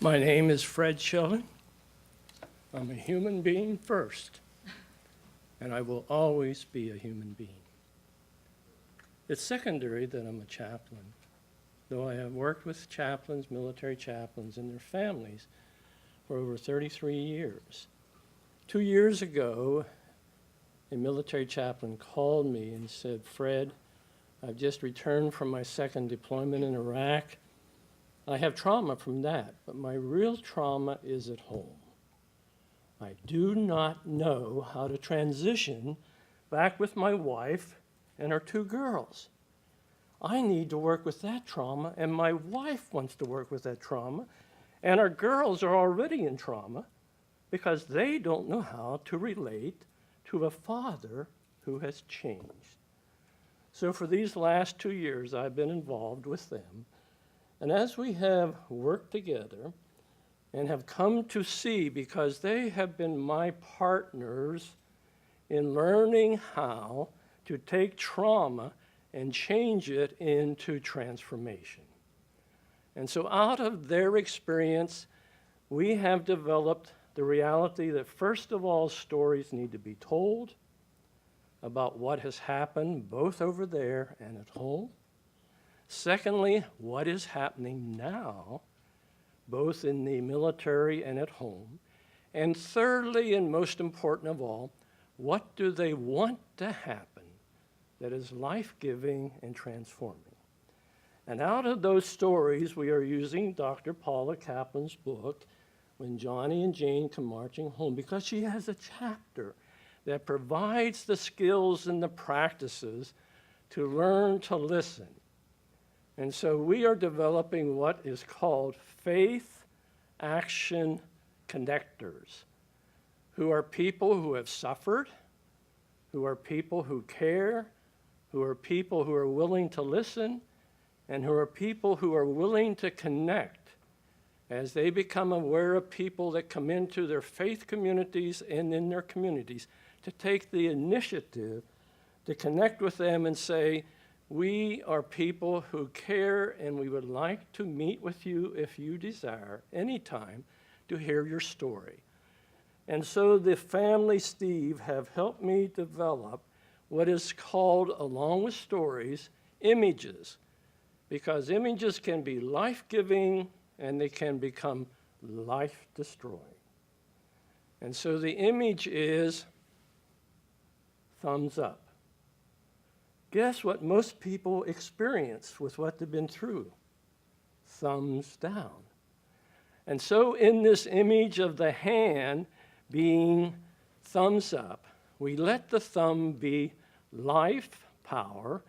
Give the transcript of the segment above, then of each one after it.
My name is Fred Shilling. I'm a human being first, and I will always be a human being. It's secondary that I'm a chaplain, though I have worked with chaplains, military chaplains, and their families for over 33 years. 2 years ago, a military chaplain called me and said, "Fred, I've just returned from my second deployment in Iraq. I have trauma from that, but my real trauma is at home. I do not know how to transition back with my wife and our 2 girls. I need to work with that trauma, and my wife wants to work with that trauma, and our girls are already in trauma because they don't know how to relate to a father who has changed." So for these last 2 years, I've been involved with them. And as we have worked together and have come to see, because they have been my partners in learning how to take trauma and change it into transformation. And so out of their experience, we have developed the reality that, first of all, stories need to be told about what has happened both over there and at home. Secondly, what is happening now, both in the military and at home. And thirdly, and most important of all, what do they want to happen that is life-giving and transforming? And out of those stories, we are using Dr. Paula Kaplan's book, When Johnny and Jane Come Marching Home, because she has a chapter that provides the skills and the practices to learn to listen. And so we are developing what is called faith action connectors, who are people who have suffered, who are people who care, who are people who are willing to listen, and who are people who are willing to connect as they become aware of people that come into their faith communities and in their communities, to take the initiative to connect with them and say, "We are people who care, and we would like to meet with you if you desire anytime to hear your story." And so the family Steve have helped me develop what is called, along with stories, images, because images can be life-giving and they can become life-destroying. And so the image is thumbs up. Guess what most people experience with what they've been through? Thumbs down. And so in this image of the hand being thumbs up, we let the thumb be life, power,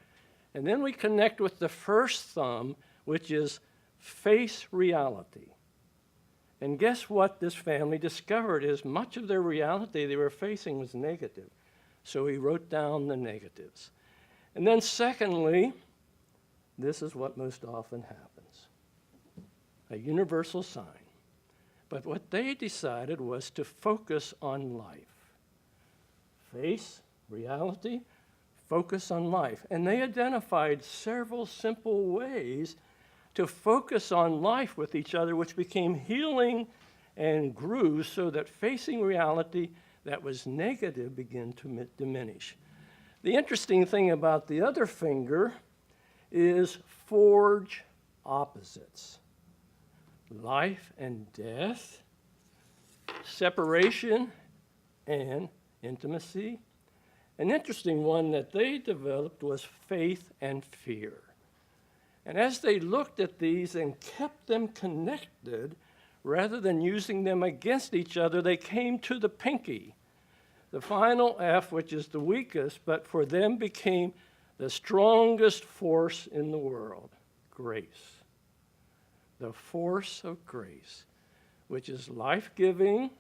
and then we connect with the first thumb, which is face reality. And guess what this family discovered is much of their reality they were facing was negative. So he wrote down the negatives. And then secondly, this is what most often happens, a universal sign. But what they decided was to focus on life. Face, reality, focus on life. And they identified several simple ways to focus on life with each other, which became healing and grew so that facing reality that was negative began to diminish. The interesting thing about the other finger is forge opposites. Life and death, separation and intimacy. An interesting one that they developed was faith and fear. And as they looked at these and kept them connected, rather than using them against each other, they came to the pinky. The final F, which is the weakest, but for them became the strongest force in the world, grace. The force of grace, which is life-giving,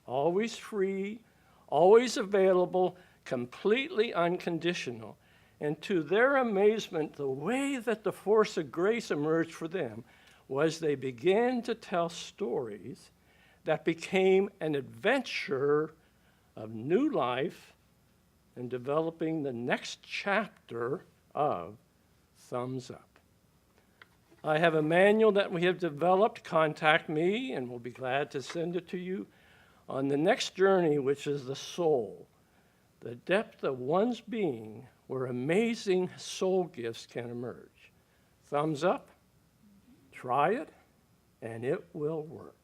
always free, always available, completely unconditional. And to their amazement, the way that the force of grace emerged for them was they began to tell stories that became an adventure of new life and developing the next chapter of Thumbs Up. I have a manual that we have developed. Contact me, and we'll be glad to send it to you. On the next journey, which is the soul, the depth of one's being, where amazing soul gifts can emerge. Thumbs up, try it, and it will work.